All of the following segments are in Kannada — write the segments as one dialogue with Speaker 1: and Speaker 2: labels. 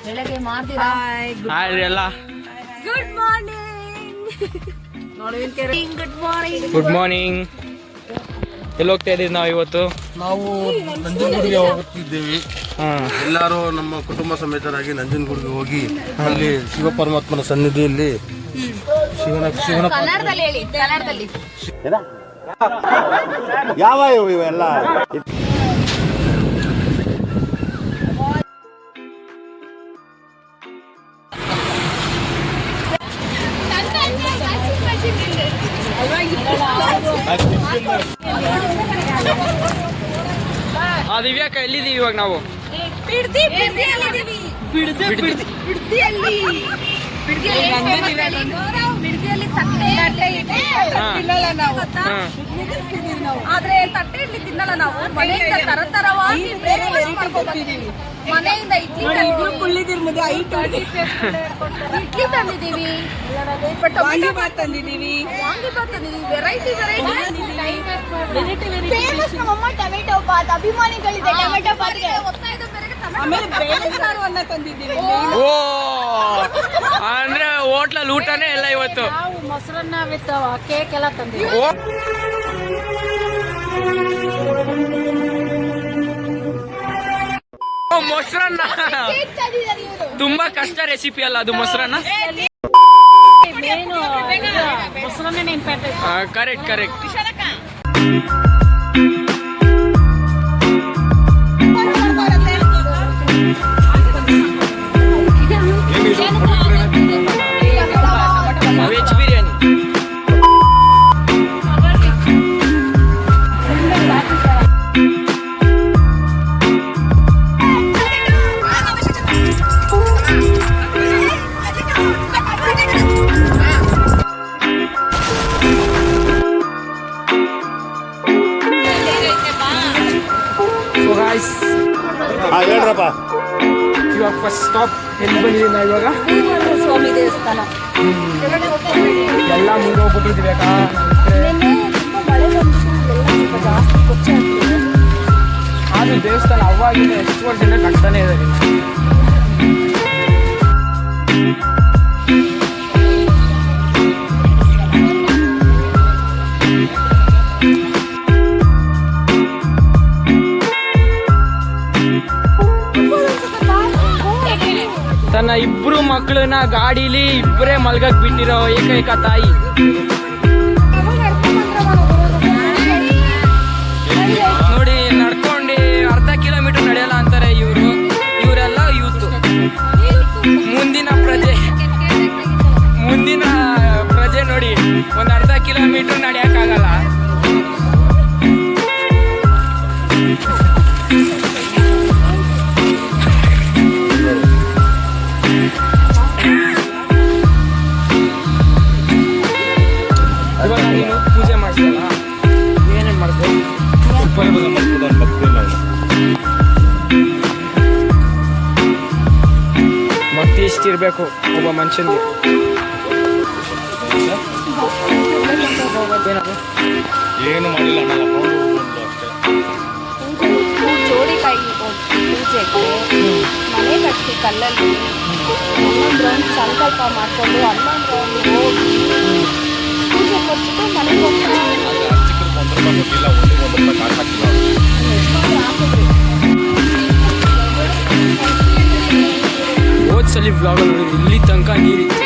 Speaker 1: ಬೆಳಗ್ಗೆ ಮಾಡ್ತೀರಾ? Good morning.
Speaker 2: Good morning. ಎಲ್ಲಿ ಹೋಗ್ತಾ ಇದ್ದೀವಿ ನಾವು ಇವತ್ತು?
Speaker 3: ನಾವು ನಂಜನಗೂಡಿಗೆ ಹೋಗುತ್ತಿದ್ದೇವೆ. ಎಲ್ಲರೂ ನಮ್ಮ ಕುಟುಂಬ ಸಮೇತರಾಗಿ ನಂಜನಗೂಡಿಗೆ ಹೋಗಿ ಅಲ್ಲಿ ಶಿವ ಪರಮಾತ್ಮನ ಸನ್ನಿಧಿಯಲ್ಲಿ ಶಿವನ ಯಾವ ಇವೆಲ್ಲ
Speaker 2: ದಿವ್ಯಾಕ ಎಲ್ಲಿದ್ದೀವಿ ಇವಾಗ ನಾವು?
Speaker 1: ಆದ್ರೆ ತಟ್ಟೆ ಇಡ್ಲಿ ತಿನ್ನಲ್ಲ ನಾವು. ಮನೆಯಿಂದ ತರತರವಾಗಿ ಮನೆಯಿಂದ ಇಡ್ಲಿ ತಂದಿದ್ದೀವಿ, ವಾಂಗಿಬಾತ್ ತಂದಿದ್ದೀವಿ, ವೆರೈಟಿ ಫೇಮಸ್ ನಮ್ಮಮ್ಮ ಟೊಮೆಟೊ ಬಾತ್ ಅಭಿಮಾನಿಗಳಿದೆ. ಟೊಮೆಟೊ ಬಾತ್ಗೆ ಆಮೇಲೆ ಬೇಳೆ ಸಾರು ಅನ್ನ ತಂದಿದ್ದೀವಿ.
Speaker 2: ಓ ಅಂದ್ರೆ ಹೋಟ್ಲಲ್ಲಿ ಊಟನೇ ಎಲ್ಲ ಇವತ್ತು.
Speaker 1: ನಾವು ಮೊಸರನ್ನ ವಿತ್ ಕೇಕ್ ಎಲ್ಲ ತಂದಿದ್ದೀವಿ.
Speaker 2: ಮೊಸರನ್ನ ತುಂಬಾ ಕಷ್ಟ ರೆಸಿಪಿ ಅಲ್ಲ ಅದು ಮೊಸರನ್ನ. Correct correct. ವೆಜ್ ಬಿರಿಯಾನಿ.
Speaker 3: ಹೇಳ್ರಪ್ಪ,
Speaker 2: ಇವಾಗ ಫಸ್ಟ್ ಸ್ಟಾಪ್ ಎಲ್ಲಿ ಬಂದಿದ್ದೀವಿ ನಾವು ಇವಾಗ?
Speaker 1: ಸ್ವಾಮಿ ದೇವಸ್ಥಾನ.
Speaker 2: ಎಲ್ಲ ಮುಂದೆ ಹೋಗ್ಬಿಟ್ಟಿದ್ದೀವಿ.
Speaker 1: ಮಳೆ ಬಂದು ಜಾಸ್ತಿ ಕೊಚ್ಚೆ ಆಗ್ತದೆ.
Speaker 2: ಆದ್ರೂ ದೇವಸ್ಥಾನ ಅವಾಗಿಂದ ಎಷ್ಟು ವರ್ಷದಿಂದ ಕಟ್ತಾನೆ ಇದೆ. ತನ್ನ ಇಬ್ರು ಮಕ್ಕಳನ್ನ ಗಾಡಿಲಿ ಇಬ್ಬರೇ ಮಲ್ಗಕ್ ಬಿಟ್ಟಿರೋ ಏಕೈಕ ತಾಯಿ. ನೋಡಿ, ನಡ್ಕೊಂಡು ಅರ್ಧ ಕಿಲೋಮೀಟರ್ ನಡೆಯಲ್ಲ ಅಂತಾರೆ ಇವರೆಲ್ಲ ಯೂತ್. ಮುಂದಿನ ಪ್ರಜೆ ನೋಡಿ, ಒಂದು ಅರ್ಧ ಕಿಲೋಮೀಟರ್ ನಡೆಯಕ್ಕಾಗಲ್ಲ. ಇವಾಗ ನೀನು ಪೂಜೆ ಮಾಡ್ತೀಯಲ್ಲ, ಏನೇನು ಮಾಡ್ತೀವಿ? ಭಕ್ತಿ ಇಷ್ಟಿರ್ಬೇಕು ಒಬ್ಬ ಮನುಷ್ಯನಿಗೆ.
Speaker 3: ಏನು ಮಾಡಿಲ್ಲ,
Speaker 1: ಜೋಡಿಕಾಯಿ ಪೂಜೆಗೆ ಮನೆ ಕಟ್ಟಿ ಕಲ್ಲಲ್ಲಿ ಹನ್ನೊಂದು ರೌಂಡ್ ಸಂಕಲ್ಪ ಮಾಡಿಕೊಂಡು 11 ರೌಂಡ್ ಹೋಗಿ ಪೂಜೆ ಕೊಟ್ಟು ಮನೆಗೆ ಹೋಗ್ತಾರೆ.
Speaker 2: ಹೋದ್ಸಲಿ ಬ್ಲಾಗ್ ನೋಡಿ, ಇಲ್ಲಿ ತನಕ ನೀರಿತ್ತು.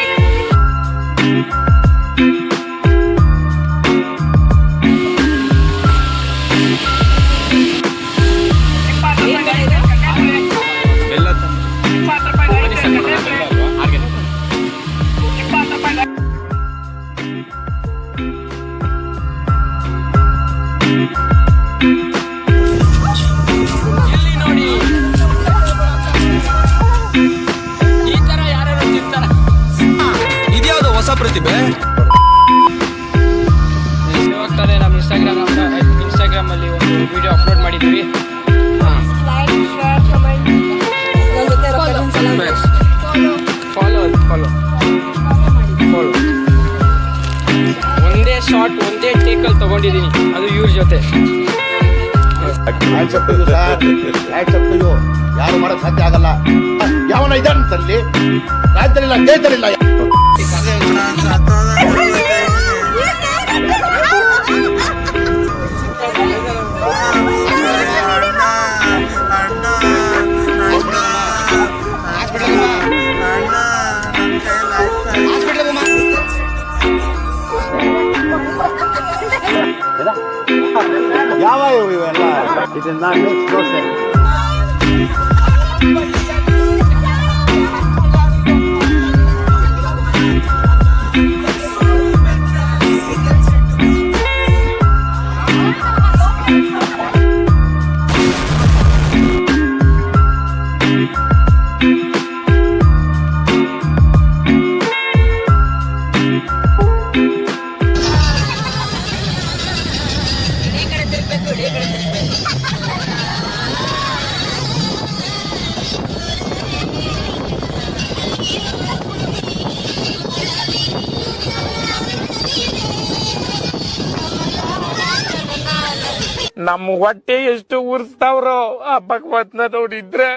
Speaker 2: ಇಲ್ಲಿ ನೋಡಿ, ಈ ತರ ಯಾರ್ಯಾರು ತಿಂತಾರ?
Speaker 3: ಇದ್ಯಾವುದು ಹೊಸ ಪ್ರತಿಭೆ?
Speaker 2: ಹೋಗ್ತಾರೆ. ನಮ್ಮ ಇನ್ಸ್ಟಾಗ್ರಾಮ್ ಅಲ್ಲಿ ಒಂದು ವಿಡಿಯೋ ಅಪ್ಲೋಡ್ ಮಾಡಿದ್ವಿ.
Speaker 1: ಲೈಕ್, ಶೇರ್
Speaker 2: ಶಾರ್ಟ್ ಒಂದೇ ಟೇಕಲ್ಲಿ ತಗೊಂಡಿದ್ದೀನಿ, ಅದು ಇವ್ರ ಜೊತೆ.
Speaker 4: ಯಾರು ಮಾಡಕ್ ಸಾಧ್ಯ ಆಗಲ್ಲ. ಯಾವನ ಇದ್ದಾನಂತಲ್ಲಿ ರಾಜ್ಯದಲ್ಲಿಲ್ಲ, ದೇಶದಲ್ಲಿಲ್ಲ. ಯಾವ ಇವೆಲ್ಲ ಇದನ್ನ ನೆಕ್ಸ್ಟ್ ದೋಸೆ
Speaker 5: ನಮ್ಮ ಹೊಟ್ಟೆ ಎಷ್ಟು ಉರ್ಸ್ತಾವ್ರೋ ಆ ಭಗವತ್ನ ನೋಡಿದ್ರೆ.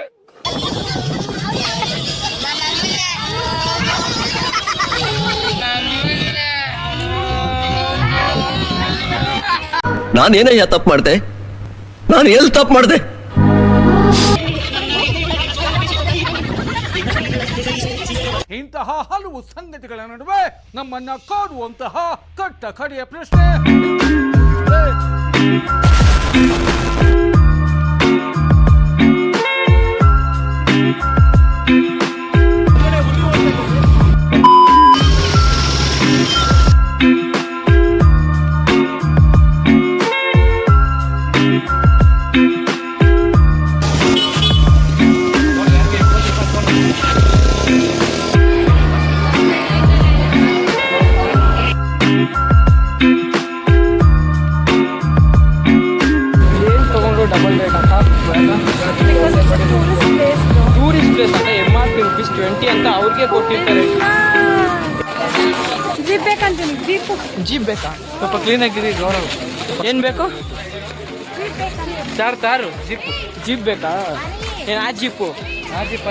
Speaker 6: ನಾನೇನಯ್ಯ ತಪ್ಪು ಮಾಡ್ದೆ? ನಾನು ಎಲ್ಲಿ ತಪ್ಪು ಮಾಡ್ದೆ?
Speaker 5: ಇಂತಹ ಹಲವು ಸಂಗತಿಗಳ ನಡುವೆ ನಮ್ಮನ್ನ ಕಾಡುವಂತಹ ಕಟ್ಟ ಕಡೆಯ ಪ್ರಶ್ನೆ,
Speaker 2: ಟೂರಿಸ್ಟ್ ಪ್ಲೇಸ್ ಅಂತ MRP ₹20 ಅಂತ ಅವ್ರಿಗೆ ಕೊಟ್ಟಿರ್ತಾರೆ.
Speaker 1: ಜೀಪ್ ಬೇಕಂತೀನಿ,
Speaker 2: ಜೀಪ್ ಬೇಕಾ? ಸ್ವಲ್ಪ ಕ್ಲೀನಾಗಿರಿ ಗೌರವ್. ಏನು ಬೇಕು? ತಾರು ಜೀಪ್ ಬೇಕಾ? ಏನು ಆ ಜೀಪು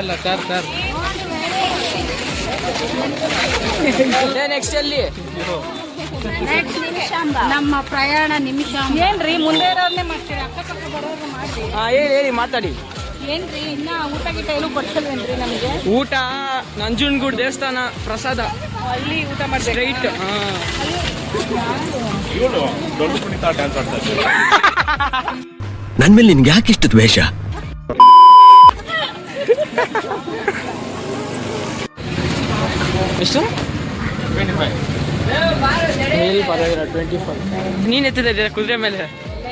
Speaker 2: ಅಲ್ಲ, ತಾರು ನೆಕ್ಸ್ಟ್ ಎಲ್ಲಿ?
Speaker 1: ನಮ್ಮ ಪ್ರಯಾಣ ನಿಮಿಷ. ಏನ್ರಿ ಮುಂದೆ ಇರೋರ್ನೇ ಮಾಡ್ತೀರಿ, ಅಕ್ಕಪಕ್ಕ ಬರೋರು ಮಾಡಿ.
Speaker 2: ಹಾಂ ಹೇಳಿ ಮಾತಾಡಿ.
Speaker 1: ಏನ್ರಿ ಇನ್ನ ಊಟ ಗೀಟ ಏನು ಕೊಡ್ಸಲ್ವೇನ್ರಿ ನಮಗೆ?
Speaker 2: ಊಟ ನಂಜನಗೂಡು ದೇವಸ್ಥಾನ ಪ್ರಸಾದ,
Speaker 1: ಅಲ್ಲಿ ಊಟ ಮಾಡ್ಬೇಕು.
Speaker 2: ರೈಟ್.
Speaker 3: ಇವಳು ದೊಡ್ಡ ಕುಣಿತ ಡ್ಯಾನ್ಸ್ ಆಡ್ತಾ ಇದ್ದಾರೆ.
Speaker 6: ನನ್ ಮೇಲೆ ನಿನ್ಗೆ ಯಾಕೆ ಇಷ್ಟು ದ್ವೇಷ?
Speaker 2: ಎಷ್ಟು?
Speaker 3: 25.
Speaker 2: ಮೇಲ್ ಪರವಾಗಿಲ್ಲ, 25. ನೀನು ಎತ್ತಿದ ಕುದುರೆ ಮೇಲೆ?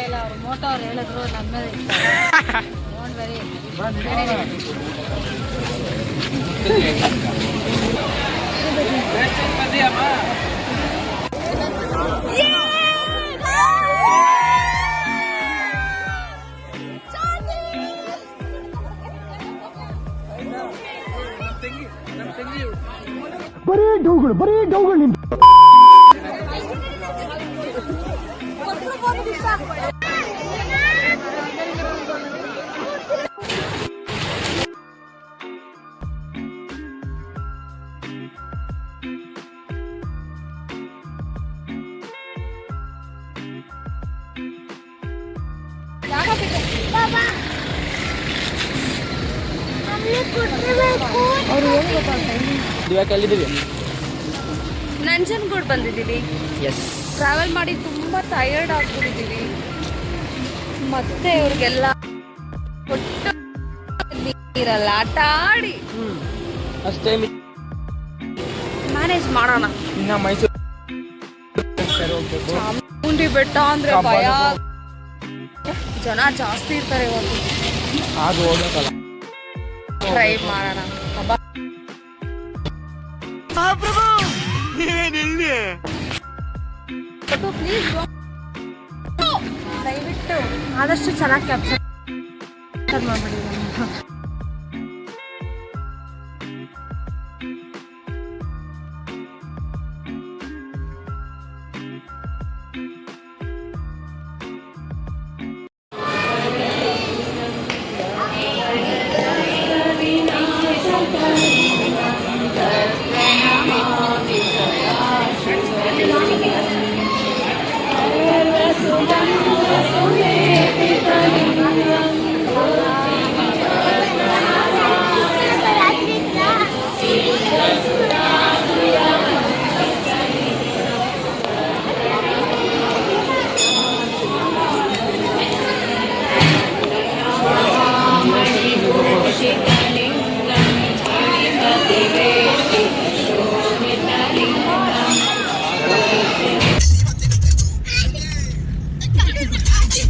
Speaker 1: ಇಲ್ಲ ಅವ್ರು ಮೋಟೋ ಅವ್ರು ಹೇಳಿದ್ರು ನನ್ನ ಮೇಲೆ
Speaker 4: ಬರೀ ಡೌಗಳು ನಿಮ್ದು.
Speaker 2: ಇವಾಗ ಎಲ್ಲಿದ್ದೀವಿ?
Speaker 1: ನಂಜನಗೂಡು ಬಂದಿದ್ದೀವಿ.
Speaker 2: ಎಸ್.
Speaker 1: ಟ್ರಾವೆಲ್ ಮಾಡಿ ತುಂಬ ಟಯರ್ಡ್ ಆಗ್ಬಿಟ್ಟಿದ್ದೀವಿ. ಮತ್ತೆ ಇವ್ರಿಗೆಲ್ಲ ಕೊಟ್ಟು ನೀರಲ್ಲ ಆಟ ಆಡಿ
Speaker 2: ಅಷ್ಟೇ
Speaker 1: ಮ್ಯಾನೇಜ್ ಮಾಡೋಣ.
Speaker 2: ಇನ್ನು ಮೈಸೂರು
Speaker 1: ಚಾಮುಂಡಿ ಬೆಟ್ಟ ಅಂದ್ರೆ ಭಯ, ಜನ ಜಾಸ್ತಿ ಇರ್ತಾರೆ ಇವತ್ತು.
Speaker 2: ಅದು ಹೋಗ್ಬೇಕಲ್ಲ,
Speaker 1: ಟ್ರೈ ಮಾಡೋಣ. ಪ್ಲೀಸ್ ದಯವಿಟ್ಟು ಆದಷ್ಟು ಚೆನ್ನಾಗಿ ಕ್ಯಾಪ್ಚರ್ ಮಾಡ್ಬಿಡಿ.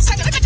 Speaker 7: Sakit